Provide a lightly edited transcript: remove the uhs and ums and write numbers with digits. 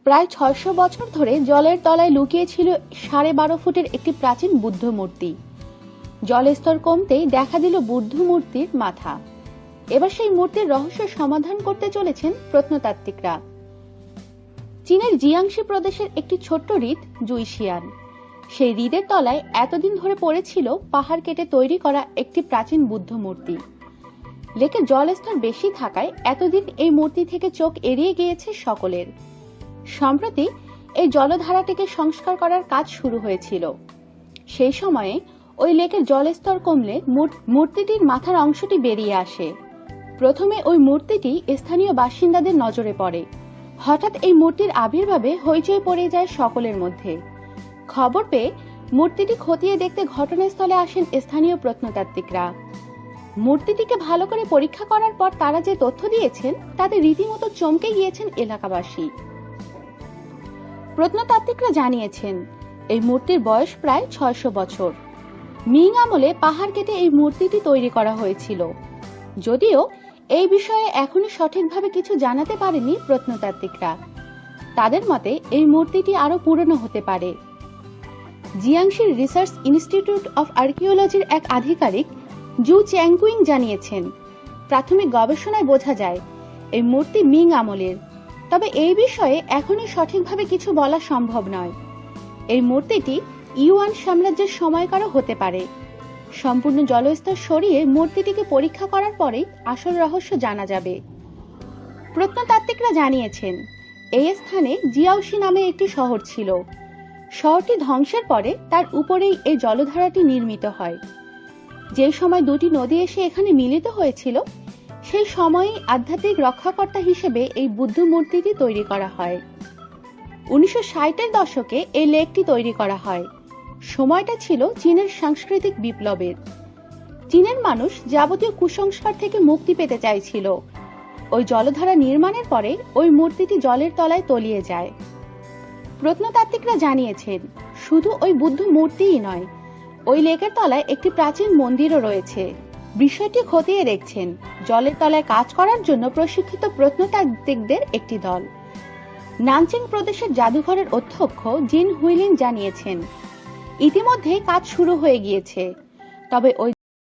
প্রায় ৬০০ বছর ধরে জলের তলায় লুকিয়ে ছিল ১২.৫ ফুটের একটি প্রাচীন বুদ্ধ মূর্তি। জলস্তর কমতেই দেখা দিল বুদ্ধ মূর্তির মাথা। এবার সেই মূর্তির রহস্য সমাধান করতে চলেছেন প্রত্নতাত্ত্বিকরা। চীনের জিয়াংশি প্রদেশের একটি ছোট্ট হ্রদ জুইশিয়ান। সেই হ্রদের তলায় এতদিন ধরে পড়েছিল পাহাড় কেটে তৈরি করা একটি প্রাচীন বুদ্ধ মূর্তি। লেকে জলস্তর বেশি থাকায় এতদিন এই মূর্তি থেকে চোখ এড়িয়ে গিয়েছে সকলের। সম্প্রতি এই জলধারাটিকে সংস্কার করার কাজ শুরু হয়েছিল। সেই সময়ে ওই লেকের জলস্তর কমলে মূর্তিটির মাথার অংশটি বেরিয়ে আসে। প্রথমে ওই মূর্তিটি স্থানীয় বাসিন্দাদের নজরে পড়ে। হঠাৎ এই মূর্তির আবির্ভাবে হইচই পড়ে যায় সকলের মধ্যে। খবর পেয়ে মূর্তিটি খতিয়ে দেখতে ঘটনাস্থলে আসেন স্থানীয় প্রত্নতাত্ত্বিকরা। মূর্তিটিকে ভালো করে পরীক্ষা করার পর তারা যে তথ্য দিয়েছেন তাতে রীতিমতো চমকে গিয়েছেন এলাকাবাসী। প্রত্নতাত্ত্বিকরা জানিয়েছেন এই মূর্তির বয়স প্রায় ৬০০ বছর। মিং আমলে পাহাড় কেটে এই মূর্তিটি তৈরি করা হয়েছিল। যদিও এই বিষয়ে এখনই সঠিকভাবে কিছু জানাতে পারেনি প্রত্নতাত্ত্বিকরা। তাদের মতে এই মূর্তিটি আরো পুরনো হতে পারে। জিয়াংশির রিসার্চ ইনস্টিটিউট অফ আর্কিওলজির এক আধিকারিক জু চ্যাংকুইং জানিয়েছেন, প্রাথমিক গবেষণায় বোঝা যায় এই মূর্তি মিং আমলের। তবে এই বিষয়ে এখনই সঠিকভাবে কিছু বলা সম্ভব নয়। এই মূর্তিটি ইউয়ান সাম্রাজ্যের সময়কারও হতে পারে। সম্পূর্ণ জলস্তর সরিয়ে মূর্তিটিকে পরীক্ষা করার পরেই আসল রহস্য জানা যাবে। প্রত্নতাত্ত্বিকরা জানিয়েছেন এই স্থানে জিয়াওশি নামে একটি শহর ছিল। শহরটি ধ্বংসের পরে তার উপরেই এই জলধারাটি নির্মিত হয়। যে সময় দুটি নদী এসে এখানে মিলিত হয়েছিল সেই সময়ই আধ্যাত্মিক রক্ষাকর্তা হিসেবে এই বুদ্ধ মূর্তিটি তৈরি করা হয়। ১৯৬০-এর দশকে এই লেকটি তৈরি করা হয়। সময়টা ছিল চীনের সাংস্কৃতিক বিপ্লবের। চীনের মানুষ যাবতীয় কুসংস্কার থেকে মুক্তি পেতে চাইছিল। ওই জলধারা নির্মাণের পরে ওই মূর্তিটি জলের তলায় তলিয়ে যায়। প্রত্নতাত্ত্বিকরা জানিয়েছেন শুধু ওই বুদ্ধ মূর্তিই নয়, ওই লেকের তলায় একটি প্রাচীন মন্দিরও রয়েছে। বিষয়টি খতিয়ে দেখছেন জলের তলায় কাজ করার জন্য প্রশিক্ষিত প্রত্নতাত্ত্বিকদের একটি দল। নানচিং প্রদেশের জাদুঘরের অধ্যক্ষ জিন হুইলিন জানিয়েছেন ইতিমধ্যে কাজ শুরু হয়ে গিয়েছে। তবে ওই